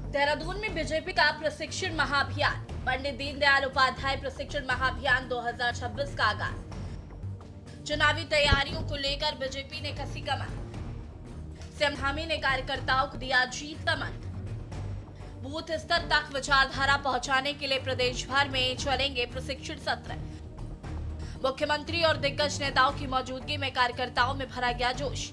देहरादून में बीजेपी का प्रशिक्षण महाअभियान। पंडित दीनदयाल उपाध्याय प्रशिक्षण महाअभियान 2026 का आगाज। चुनावी तैयारियों को लेकर बीजेपी ने कसी कमर। सीएम धामी ने कार्यकर्ताओं को दिया जीत का मंत्र। बूथ स्तर तक विचारधारा पहुंचाने के लिए प्रदेश भर में चलेंगे प्रशिक्षण सत्र। मुख्यमंत्री और दिग्गज नेताओं की मौजूदगी में कार्यकर्ताओं में भरा गया जोश।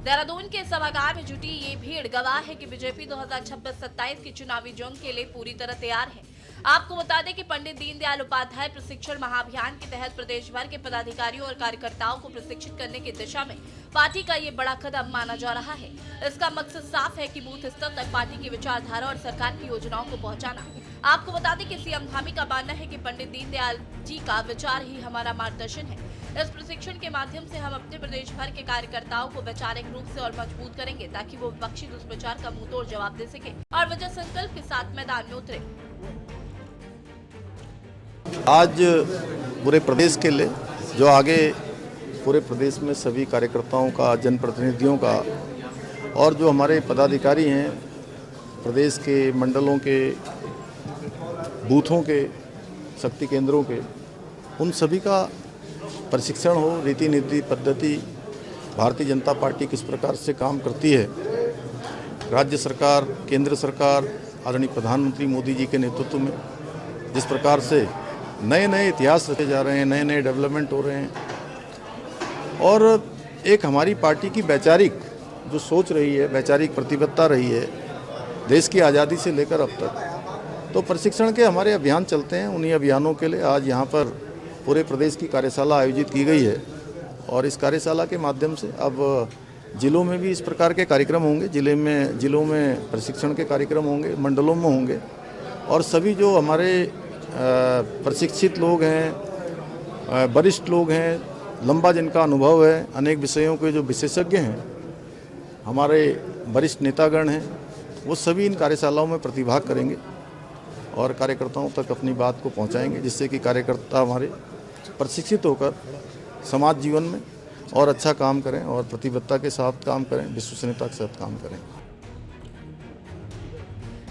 देहरादून के सभागार में जुटी ये भीड़ गवाह है कि बीजेपी 2026-27 की चुनावी जंग के लिए पूरी तरह तैयार है। आपको बता दें कि पंडित दीनदयाल उपाध्याय प्रशिक्षण महाअभियान के तहत प्रदेश भर के पदाधिकारियों और कार्यकर्ताओं को प्रशिक्षित करने की दिशा में पार्टी का ये बड़ा कदम माना जा रहा है। इसका मकसद साफ है कि बूथ स्तर तक पार्टी की विचारधारा और सरकार की योजनाओं को पहुंचाना। आपको बता दें कि सीएम धामी का मानना है कि पंडित दीनदयाल जी का विचार ही हमारा मार्गदर्शन है। इस प्रशिक्षण के माध्यम से हम अपने प्रदेश भर के कार्यकर्ताओं को वैचारिक रूप से और मजबूत करेंगे ताकि वो विपक्षी दुष्प्रचार का मुंहतोड़ जवाब दे सके और विजय संकल्प के साथ मैदान में उतरे। आज पूरे प्रदेश के लिए जो आगे पूरे प्रदेश में सभी कार्यकर्ताओं का, जनप्रतिनिधियों का और जो हमारे पदाधिकारी हैं प्रदेश के मंडलों के, बूथों के, शक्ति केंद्रों के, उन सभी का प्रशिक्षण हो। रीति नीति पद्धति भारतीय जनता पार्टी किस प्रकार से काम करती है, राज्य सरकार, केंद्र सरकार, आदरणीय प्रधानमंत्री मोदी जी के नेतृत्व में जिस प्रकार से नए नए इतिहास रचे जा रहे हैं, नए नए डेवलपमेंट हो रहे हैं और एक हमारी पार्टी की वैचारिक जो सोच रही है, वैचारिक प्रतिबद्धता रही है देश की आज़ादी से लेकर अब तक, तो प्रशिक्षण के हमारे अभियान चलते हैं। उन्हीं अभियानों के लिए आज यहाँ पर पूरे प्रदेश की कार्यशाला आयोजित की गई है और इस कार्यशाला के माध्यम से अब जिलों में भी इस प्रकार के कार्यक्रम होंगे। जिलों में प्रशिक्षण के कार्यक्रम होंगे, मंडलों में होंगे और सभी जो हमारे प्रशिक्षित लोग हैं, वरिष्ठ लोग हैं, लंबा जिनका अनुभव है, अनेक विषयों के जो विशेषज्ञ हैं, हमारे वरिष्ठ नेतागण हैं, वो सभी इन कार्यशालाओं में प्रतिभाग करेंगे और कार्यकर्ताओं तक अपनी बात को पहुंचाएंगे, जिससे कि कार्यकर्ता हमारे प्रशिक्षित होकर समाज जीवन में और अच्छा काम करें और प्रतिबद्धता के साथ काम करें, विश्वसनीयता के साथ काम करें।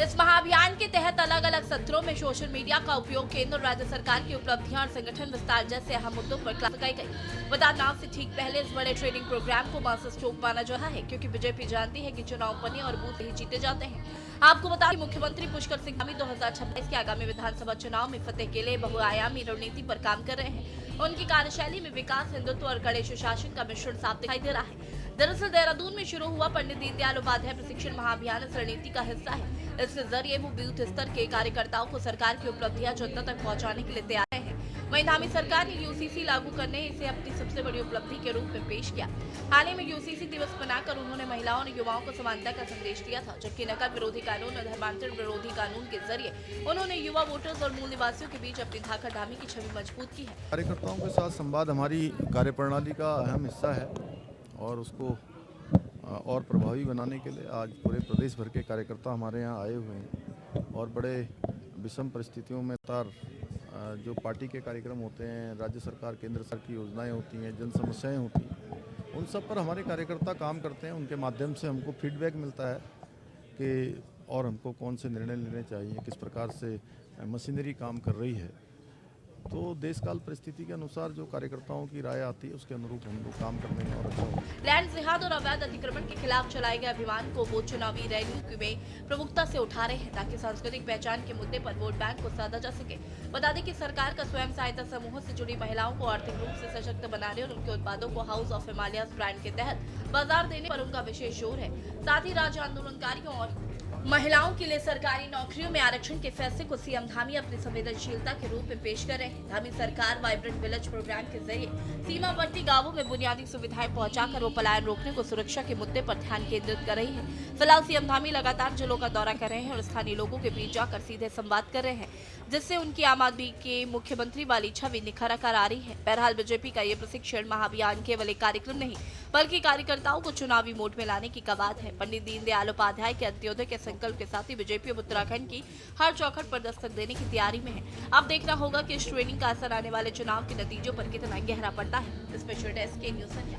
इस महाअभियान के तहत अलग अलग सत्रों में सोशल मीडिया का उपयोग, केंद्र और राज्य सरकार की उपलब्धियां और संगठन विस्तार जैसे अहम मुद्दों पर क्लास लगाई गई। बता नाम से ठीक पहले इस बड़े ट्रेनिंग प्रोग्राम को मास्टर स्ट्रोक माना जा रहा है, क्योंकि बीजेपी जानती है कि चुनाव बने और बूथ ही जीते जाते हैं। आपको बता दें मुख्यमंत्री पुष्कर सिंह धामी 2026 के आगामी विधानसभा चुनाव में फतेह के लिए बहुआयामी रणनीति पर काम कर रहे हैं। उनकी कार्यशैली में विकास, हिंदुत्व और कड़े सुशासन का मिश्रण साफ दिखाई दे रहा है। दरअसल देहरादून में शुरू हुआ पंडित दीनदयाल उपाध्याय प्रशिक्षण महाअभियान इस रणनीति का हिस्सा है। इसके जरिए वो बूथ स्तर के कार्यकर्ताओं को सरकार की उपलब्धियां जनता तक पहुंचाने के लिए तैयार हैं। वहीं धामी सरकार ने यूसीसी लागू करने इसे अपनी सबसे बड़ी उपलब्धि के रूप में पेश किया। हाल ही में यूसीसी दिवस मनाकर उन्होंने महिलाओं और युवाओं को समानता का संदेश दिया था, जबकि नकल विरोधी कानून और धर्मांतरण विरोधी कानून के जरिए उन्होंने युवा वोटर्स और मूल निवासियों के बीच अपनी धाकड़ धामी की छवि मजबूत की है। कार्यकर्ताओं के साथ संवाद हमारी कार्यप्रणाली का अहम हिस्सा है और उसको और प्रभावी बनाने के लिए आज पूरे प्रदेश भर के कार्यकर्ता हमारे यहाँ आए हुए हैं और बड़े विषम परिस्थितियों में जो पार्टी के कार्यक्रम होते हैं, राज्य सरकार, केंद्र सरकार की योजनाएं होती हैं, जन समस्याएं होती हैं, उन सब पर हमारे कार्यकर्ता काम करते हैं। उनके माध्यम से हमको फीडबैक मिलता है कि और हमको कौन से निर्णय लेने चाहिए, किस प्रकार से मशीनरी काम कर रही है। तो देशकाल परिस्थिति के अनुसार जो कार्यकर्ताओं की राय आती है उसके अनुरूप हम लोग काम करने में और अच्छा होगा। लैंड जिहाद और अवैध अतिक्रमण के खिलाफ चलाए गए अभियान को वो चुनावी रैलियों में प्रमुखता से उठा रहे हैं ताकि सांस्कृतिक पहचान के मुद्दे पर वोट बैंक को साधा जा सके। बता दें कि सरकार का स्वयं सहायता समूह से जुड़ी महिलाओं को आर्थिक रूप से सशक्त बनाने और उनके उत्पादों को हाउस ऑफ हिमालयस ब्रांड के तहत बाजार देने पर उनका विशेष जोर है। साथ ही राज्य आंदोलनकारियों और महिलाओं के लिए सरकारी नौकरियों में आरक्षण के फैसले को सीएम धामी अपनी संवेदनशीलता के रूप में पेश कर रहे हैं। धामी सरकार वाइब्रेंट विलेज प्रोग्राम के जरिए सीमावर्ती गांवों में बुनियादी सुविधाएं पहुंचाकर वो पलायन रोकने को सुरक्षा के मुद्दे पर ध्यान केंद्रित कर रही है। फिलहाल सीएम धामी लगातार जिलों का दौरा कर रहे हैं और स्थानीय लोगों के बीच जाकर सीधे संवाद कर रहे हैं, जिससे उनकी आम आदमी के मुख्यमंत्री वाली छवि निखर कर आ रही है। बहरहाल बीजेपी का ये प्रशिक्षण महाअभियान केवल एक कार्यक्रम नहीं बल्कि कार्यकर्ताओं को चुनावी मोड में लाने की कवायद है। पंडित दीनदयाल उपाध्याय के अंत्योदय के संकल्प के साथ ही बीजेपी अब उत्तराखंड की हर चौखट पर दस्तक देने की तैयारी में है। अब देखना होगा कि इस ट्रेनिंग का असर आने वाले चुनाव के नतीजों पर कितना गहरा पड़ता है। स्पेशल डेस्क के न्यूज़ संज्ञा।